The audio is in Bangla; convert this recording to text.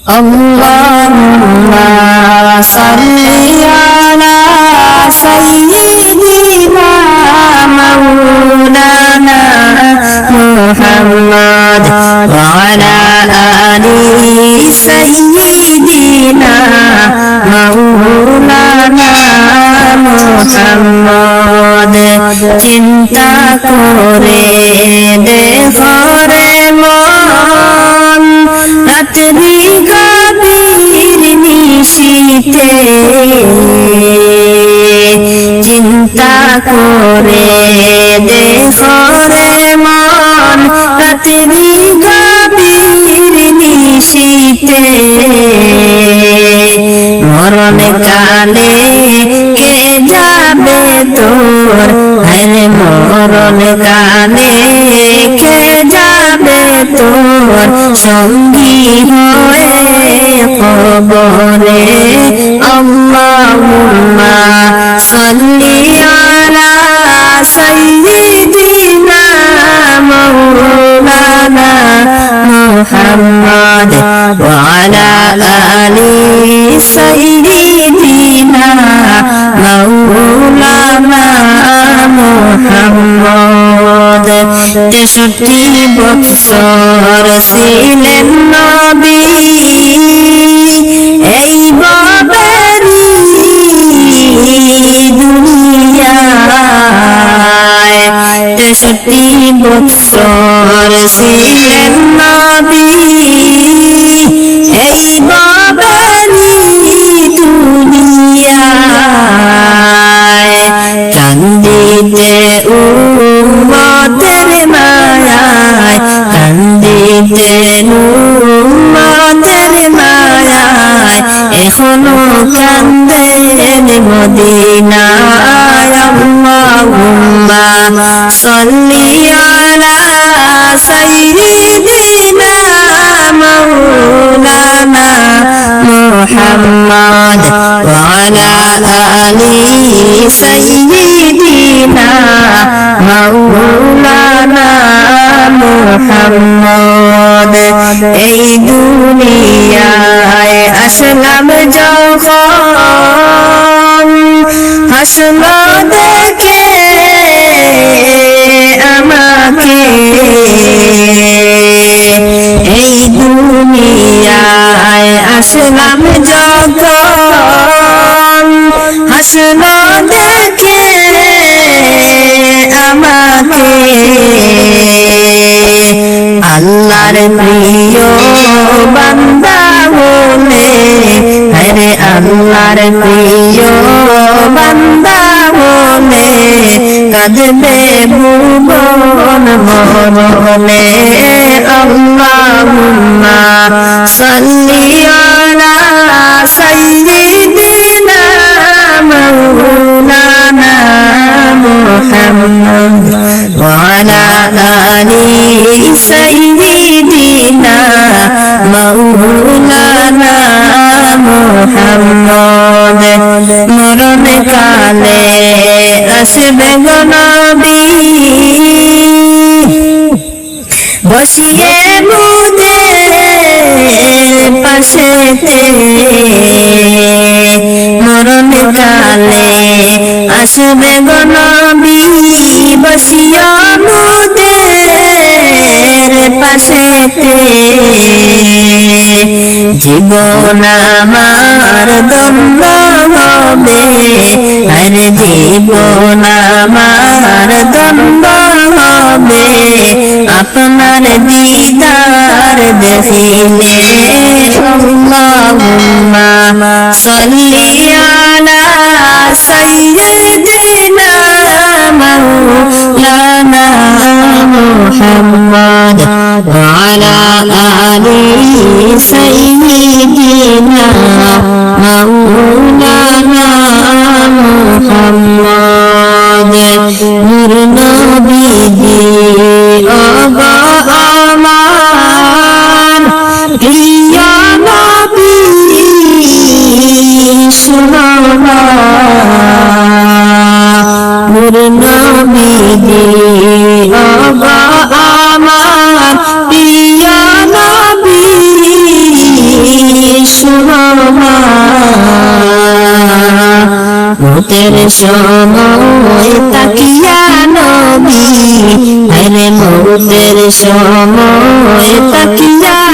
আল্লাহুম্মা সাল্লি আলা সাইয়্যিদিনা মাওলানা মুহাম্মদ ওয়া আলা আলি সাইয়্যিদিনা মাওলানা মুহাম্মদ। চিন্তা করে দেখো রে মন, রাত্রি গভীর নিশীথে চিন্তা করে দেখো রে মন, রাত্রি গভীর নিশীথে মরণ কালে কে যাবে তোর, আরে মরণ কালে কে যাবে তোর সঙ্গী হয়ে কবরে। আল্লাহুম্মা সাল্লি আলা সাইয়্যিদিনা মাওলানা মুহাম্মদ ওয়া আলা আলি সাইয়্যিদিনা মাওলানা মুহাম্মদ। 63 বছর ছিলেন নবী এই বাবেরি দুনিয়ায়, 63 বছর ছিলেন নবী এই বাবেরি দুনিয়ায়। কান্দিতে উম্মতের মায়ায়, কান্দিতে উম্মতের মায়ায়, এখনো কান্দেন মদিনায়। আল্লাহুম্মা সাল্লি আলা সাইয়্যিদিনা মাওলানা মুহাম্মদ ওয়া আলা আলি সাইয়্যিদিনা মাওলানা মুহাম্মদ। এই দুনিয়ায় আসলাম যখন, হাসলো দেখে আমাকে, এই দুনিয়ায় আসলাম যখন, হাসলো দেখে আমাকে। আল্লাহর প্রিয় বান্দা বলে, আরে আল্লাহর প্রিয় বান্দা বলে কাঁদবে ভুবন মরণে। আল্লাহুম্মা সাল্লি আলা সাইয়্যিদিনা মাওলানা মুহাম্মদ ওয়া আলা আলি সাইয়্যিদিনা মাওলানা মুহাম্মদ। মরণ কালে আসবে গো নবী বসিয়ে মুদের পাশেতে, মরণ কালে আসবে গো নবী বসিয়া মুদের পাশেতে। জীবন আমার দ্বন্দ্ব হবে, আরে জীবন আমার দ্বন্দ্ব হবে আপনার দিদার দেখিলে। আল্লাহুম্মা সাল্লি আলা সাইয়্যিদিনা মাওলানা মুহাম্মদ ওয়া আলা আলি সাইয়্যিদিনা মাওলানা মুহাম্মদ। নূর নবীজি ওগো আমার প্রিয় নবী শুনো না, নূর নবীজি ওগো আমার প্রিয় নবী মৌতের সময় তাকিয়া নবী, আরে মৌতের সময় তাকিয়া